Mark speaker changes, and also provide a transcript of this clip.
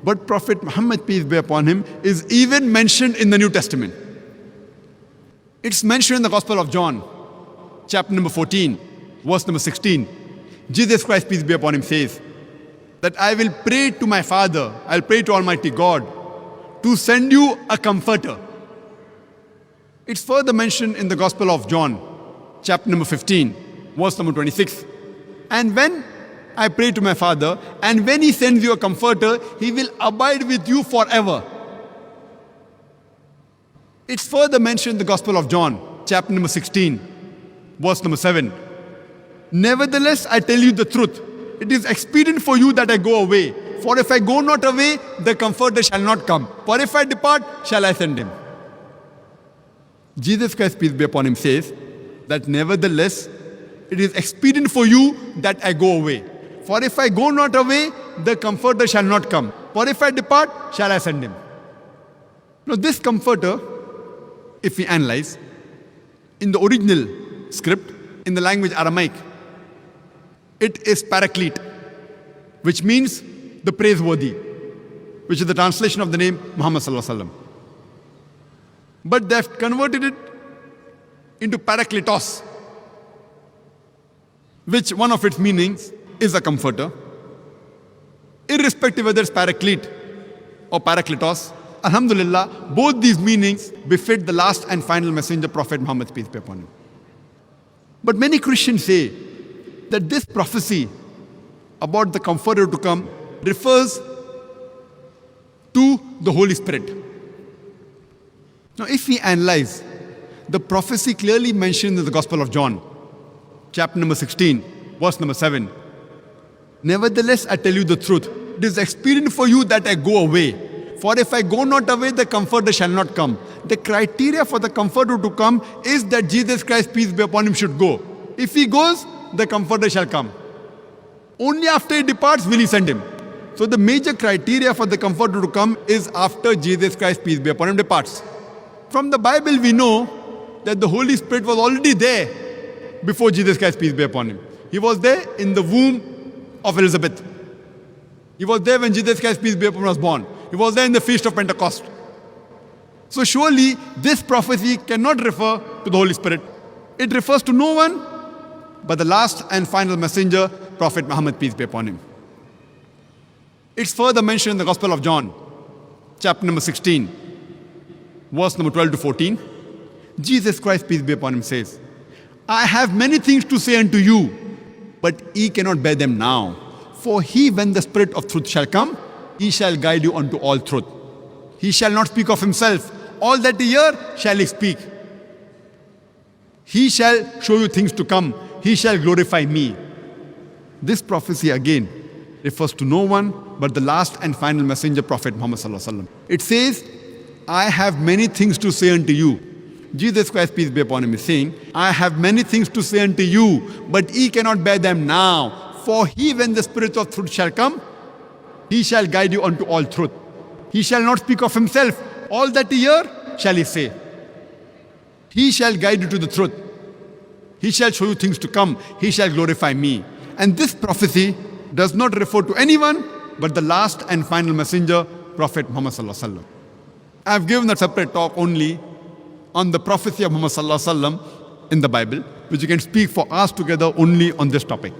Speaker 1: But Prophet Muhammad, peace be upon him, is even mentioned in the New Testament. It's mentioned in the Gospel of John, chapter number 14, verse number 16. Jesus Christ, peace be upon him, says that I will pray to my Father, I'll pray to Almighty God to send you a comforter. It's further mentioned in the Gospel of John, chapter number 15, verse number 26. And when I pray to my Father, and when He sends you a comforter, He will abide with you forever. It's further mentioned in the Gospel of John, chapter number 16, verse number 7. Nevertheless, I tell you the truth. It is expedient for you that I go away. For if I go not away, the comforter shall not come. For if I depart, shall I send him. Jesus Christ, peace be upon him, says that nevertheless, it is expedient for you that I go away. For if I go not away, the comforter shall not come. For if I depart, shall I send him. Now this comforter, if we analyze, in the original script, in the language Aramaic, it is paraclete, which means the praiseworthy, which is the translation of the name Muhammad sallallahu alaihi wasallam. But they have converted it into parakletos, which one of its meanings is a comforter. Irrespective whether it's paraclete or parakletos, alhamdulillah, both these meanings befit the last and final messenger, Prophet Muhammad, peace be upon him. But many Christians say that this prophecy about the comforter to come refers to the Holy Spirit. Now, if we analyze, the prophecy clearly mentioned in the Gospel of John, chapter number 16, verse number 7. Nevertheless, I tell you the truth. It is expedient for you that I go away. For if I go not away, the comforter shall not come. The criteria for the comforter to come is that Jesus Christ, peace be upon him, should go. If he goes, the comforter shall come. Only after he departs will he send him. So the major criteria for the comforter to come is after Jesus Christ, peace be upon him, departs. From the Bible we know that the Holy Spirit was already there before Jesus Christ, peace be upon him. He was there in the womb of Elizabeth. He was there when Jesus Christ, peace be upon him, was born. He was there in the Feast of Pentecost. So surely this prophecy cannot refer to the Holy Spirit. It refers to no one but the last and final messenger, Prophet Muhammad, peace be upon him. It's further mentioned in the Gospel of John, chapter number 16, verse number 12 to 14. Jesus Christ, peace be upon him, says, I have many things to say unto you, but ye cannot bear them now. For he, when the Spirit of truth shall come, he shall guide you unto all truth. He shall not speak of himself. All that he hear shall he speak. He shall show you things to come. He shall glorify me. This prophecy again refers to no one but the last and final messenger, Prophet Muhammad sallallahu alaihi wasallam. It says, I have many things to say unto you. Jesus Christ, peace be upon him, is saying, I have many things to say unto you, but ye cannot bear them now. For he, when the Spirit of truth shall come, he shall guide you unto all truth. He shall not speak of himself. All that he hear shall he say. He shall guide you to the truth. He shall show you things to come. He shall glorify me. And this prophecy does not refer to anyone but the last and final messenger, Prophet Muhammad sallallahu alaihi wasallam. I have given a separate talk only on the prophecy of Muhammad sallallahu alaihi wasallam in the Bible, which you can speak for hours together only on this topic.